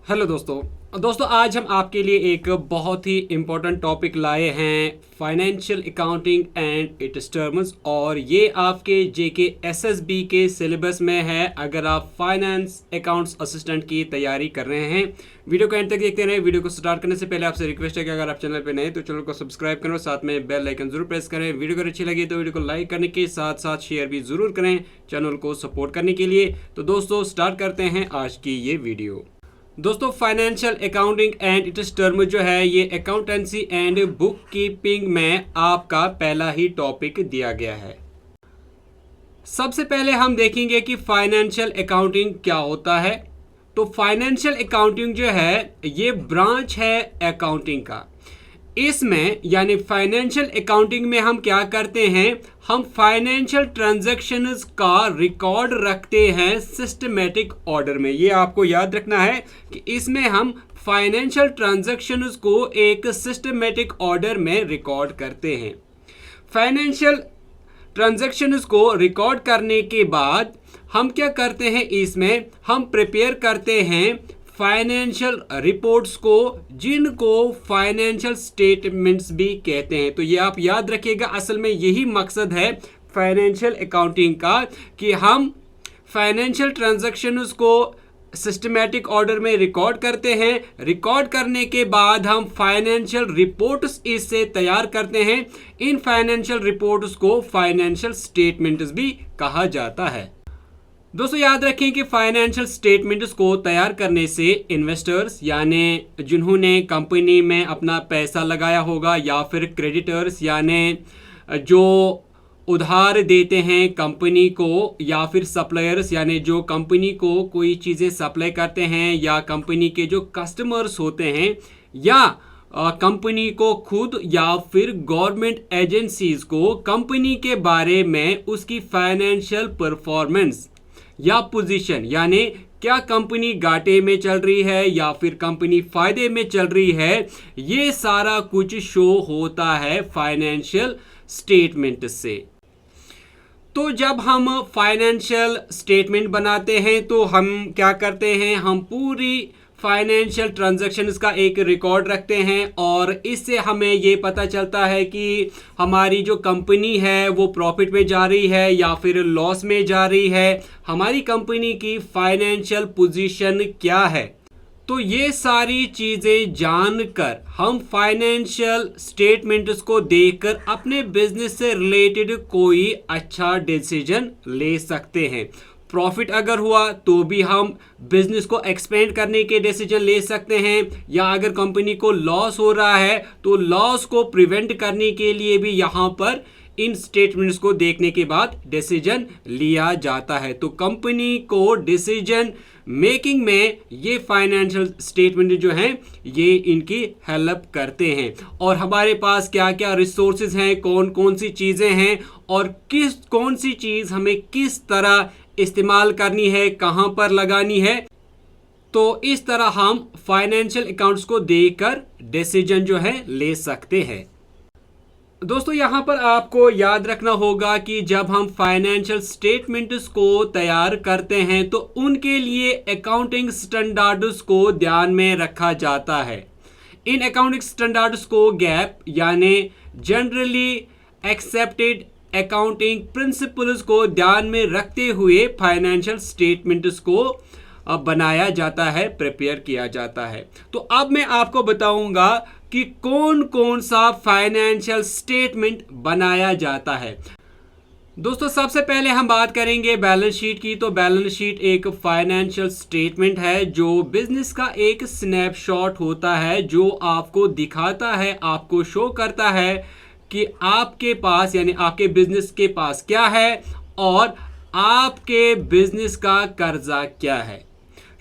Hello दोस्तों आज हम आपके लिए एक बहुत ही इम्पोर्टेंट टॉपिक लाए हैं financial accounting and it's terms. और ये आपके जेके एसएसबी के सिलेबस में है अगर आप फाइनेंस अकाउंट्स असिस्टेंट की तैयारी कर रहे हैं। वीडियो को एंड तक देखते रहें। वीडियो को स्टार्ट करने से पहले आपसे रिक्वेस्ट है कि अगर आप चैनल पर नए तो चैनल को सब्सक्राइब करें और साथ में बेल आइकन जरूर प्रेस करें। वीडियो अगर अच्छी लगी तो वीडियो को लाइक करने के साथ साथ शेयर भी जरूर करें चैनल को सपोर्ट करने के लिए। तो दोस्तों स्टार्ट करते हैं आज की ये वीडियो। दोस्तों financial accounting and it's term जो है ये अकाउंटेंसी एंड बुक कीपिंग में आपका पहला ही टॉपिक दिया गया है। सबसे पहले हम देखेंगे कि फाइनेंशियल अकाउंटिंग क्या होता है। तो फाइनेंशियल अकाउंटिंग जो है ये ब्रांच है अकाउंटिंग का। इसमें यानी फाइनेंशियल अकाउंटिंग में हम क्या करते हैं, हम फाइनेंशियल ट्रांजैक्शंस का रिकॉर्ड रखते हैं सिस्टमेटिक ऑर्डर में। ये आपको याद रखना है कि इसमें हम फाइनेंशियल ट्रांजैक्शंस को एक सिस्टमेटिक ऑर्डर में रिकॉर्ड करते हैं। फाइनेंशियल ट्रांजैक्शंस को रिकॉर्ड करने के बाद हम क्या करते हैं, इसमें हम प्रिपेयर करते हैं फाइनेंशियल रिपोर्ट्स को, जिनको फाइनेंशियल स्टेटमेंट्स भी कहते हैं। तो ये आप याद रखिएगा, असल में यही मकसद है फाइनेंशियल अकाउंटिंग का कि हम फाइनेंशियल ट्रांजैक्शंस को सिस्टमैटिक ऑर्डर में रिकॉर्ड करते हैं। रिकॉर्ड करने के बाद हम फाइनेंशियल रिपोर्ट्स इससे तैयार करते हैं। इन फाइनेंशियल रिपोर्ट्स को फाइनेंशियल स्टेटमेंट्स भी कहा जाता है। दोस्तों याद रखें कि फाइनेंशियल स्टेटमेंट्स को तैयार करने से इन्वेस्टर्स यानी जिन्होंने कंपनी में अपना पैसा लगाया होगा, या फिर क्रेडिटर्स यानी जो उधार देते हैं कंपनी को, या फिर सप्लायर्स यानी जो कंपनी को कोई चीज़ें सप्लाई करते हैं, या कंपनी के जो कस्टमर्स होते हैं, या कंपनी को खुद या फिर गवर्नमेंट एजेंसीज को कंपनी के बारे में उसकी फाइनेंशियल परफॉर्मेंस या पोजीशन यानी क्या कंपनी घाटे में चल रही है या फिर कंपनी फायदे में चल रही है, ये सारा कुछ शो होता है फाइनेंशियल स्टेटमेंट से। तो जब हम फाइनेंशियल स्टेटमेंट बनाते हैं तो हम क्या करते हैं, हम पूरी फाइनेंशियल ट्रांजैक्शंस का एक रिकॉर्ड रखते हैं। और इससे हमें ये पता चलता है कि हमारी जो कंपनी है वो प्रॉफिट में जा रही है या फिर लॉस में जा रही है, हमारी कंपनी की फाइनेंशियल पोजीशन क्या है। तो ये सारी चीज़ें जानकर हम फाइनेंशियल स्टेटमेंट्स को देखकर अपने बिजनेस से रिलेटेड कोई अच्छा डिसीजन ले सकते हैं। प्रॉफिट अगर हुआ तो भी हम बिजनेस को एक्सपेंड करने के डिसीजन ले सकते हैं, या अगर कंपनी को लॉस हो रहा है तो लॉस को प्रिवेंट करने के लिए भी यहाँ पर इन स्टेटमेंट्स को देखने के बाद डिसीजन लिया जाता है। तो कंपनी को डिसीजन मेकिंग में ये फाइनेंशियल स्टेटमेंट जो हैं ये इनकी हेल्प करते हैं। और हमारे पास क्या क्या रिसोर्सेज हैं, कौन कौन सी चीज़ें हैं, और कौन सी चीज़ हमें किस तरह इस्तेमाल करनी है, कहां पर लगानी है। तो इस तरह हम फाइनेंशियल अकाउंट्स को देखकर डिसीजन जो है ले सकते हैं। दोस्तों यहां पर आपको याद रखना होगा कि जब हम फाइनेंशियल स्टेटमेंट्स को तैयार करते हैं तो उनके लिए अकाउंटिंग स्टैंडर्ड्स को ध्यान में रखा जाता है। इन अकाउंटिंग स्टैंडर्ड्स को गैप यानी जनरली एक्सेप्टेड अकाउंटिंग प्रिंसिपल्स को ध्यान में रखते हुए फाइनेंशियल स्टेटमेंट्स को बनाया जाता है, प्रिपेयर किया जाता है। तो अब मैं आपको बताऊंगा कि कौन कौन सा फाइनेंशियल स्टेटमेंट बनाया जाता है। दोस्तों सबसे पहले हम बात करेंगे बैलेंस शीट की। तो बैलेंस शीट एक फाइनेंशियल स्टेटमेंट है जो बिजनेस का एक स्नैपशॉट होता है, जो आपको दिखाता है, आपको शो करता है कि आपके पास यानी आपके बिजनेस के पास क्या है और आपके बिजनेस का कर्जा क्या है।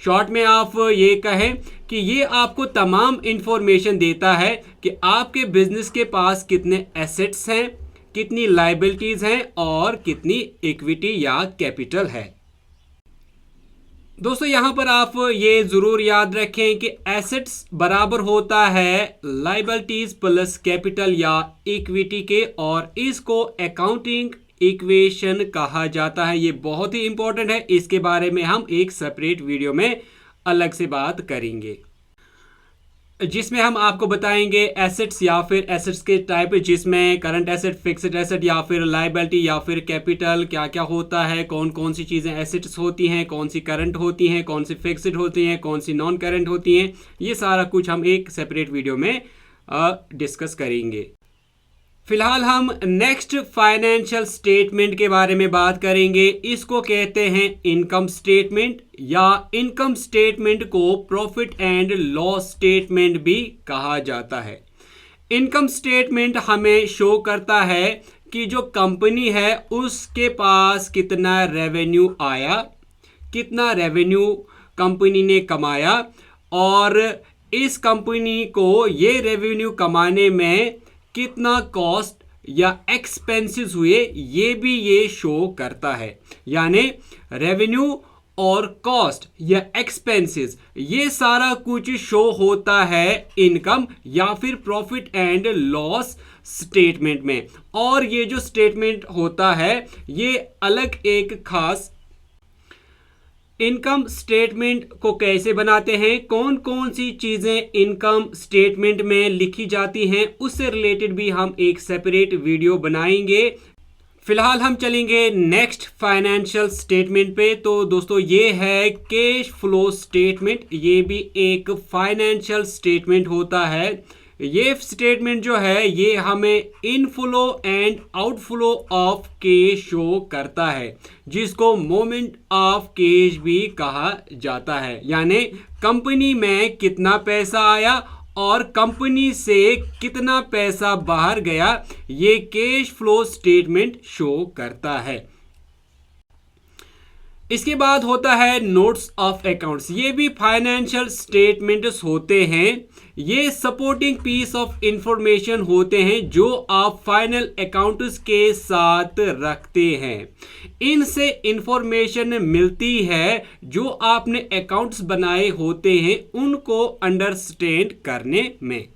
शॉर्ट में आप ये कहें कि ये आपको तमाम इंफॉर्मेशन देता है कि आपके बिजनेस के पास कितने एसेट्स हैं, कितनी लायबिलिटीज हैं और कितनी इक्विटी या कैपिटल है। दोस्तों यहाँ पर आप ये ज़रूर याद रखें कि एसेट्स बराबर होता है लायबिलिटीज प्लस कैपिटल या इक्विटी के, और इसको अकाउंटिंग इक्वेशन कहा जाता है। ये बहुत ही इंपॉर्टेंट है, इसके बारे में हम एक सेपरेट वीडियो में अलग से बात करेंगे, जिसमें हम आपको बताएंगे एसेट्स या फिर एसेट्स के टाइप, जिसमें करंट एसेट, फिक्स्ड एसेट या फिर लायबिलिटी या फिर कैपिटल क्या क्या होता है, कौन कौन सी चीज़ें एसेट्स होती हैं, कौन सी करंट होती हैं, कौन सी फिक्स्ड होती हैं, कौन सी नॉन करंट होती हैं। ये सारा कुछ हम एक सेपरेट वीडियो में डिस्कस करेंगे। फिलहाल हम नेक्स्ट फाइनेंशियल स्टेटमेंट के बारे में बात करेंगे। इसको कहते हैं इनकम स्टेटमेंट, या इनकम स्टेटमेंट को प्रॉफिट एंड लॉस स्टेटमेंट भी कहा जाता है। इनकम स्टेटमेंट हमें शो करता है कि जो कंपनी है उसके पास कितना रेवेन्यू आया, कितना रेवेन्यू कंपनी ने कमाया, और इस कंपनी को ये रेवेन्यू कमाने में कितना कॉस्ट या एक्सपेंसेस हुए, ये भी ये शो करता है। यानी रेवेन्यू और कॉस्ट या एक्सपेंसेस, ये सारा कुछ शो होता है इनकम या फिर प्रॉफिट एंड लॉस स्टेटमेंट में। और ये जो स्टेटमेंट होता है ये अलग एक खास इनकम स्टेटमेंट को कैसे बनाते हैं, कौन कौन सी चीज़ें इनकम स्टेटमेंट में लिखी जाती हैं, उससे रिलेटेड भी हम एक सेपरेट वीडियो बनाएंगे। फिलहाल हम चलेंगे नेक्स्ट फाइनेंशियल स्टेटमेंट पे। तो दोस्तों ये है कैश फ्लो स्टेटमेंट। ये भी एक फाइनेंशियल स्टेटमेंट होता है। ये स्टेटमेंट जो है ये हमें inflow and outflow of cash show करता है, जिसको मोमेंट ऑफ कैश भी कहा जाता है। यानी कंपनी में कितना पैसा आया और कंपनी से कितना पैसा बाहर गया, ये कैश फ्लो स्टेटमेंट शो करता है। इसके बाद होता है नोट्स ऑफ अकाउंट्स। ये भी फाइनेंशियल स्टेटमेंट्स होते हैं। ये सपोर्टिंग पीस ऑफ इंफॉर्मेशन होते हैं जो आप फाइनल अकाउंट्स के साथ रखते हैं। इनसे इंफॉर्मेशन मिलती है जो आपने अकाउंट्स बनाए होते हैं उनको अंडरस्टैंड करने में।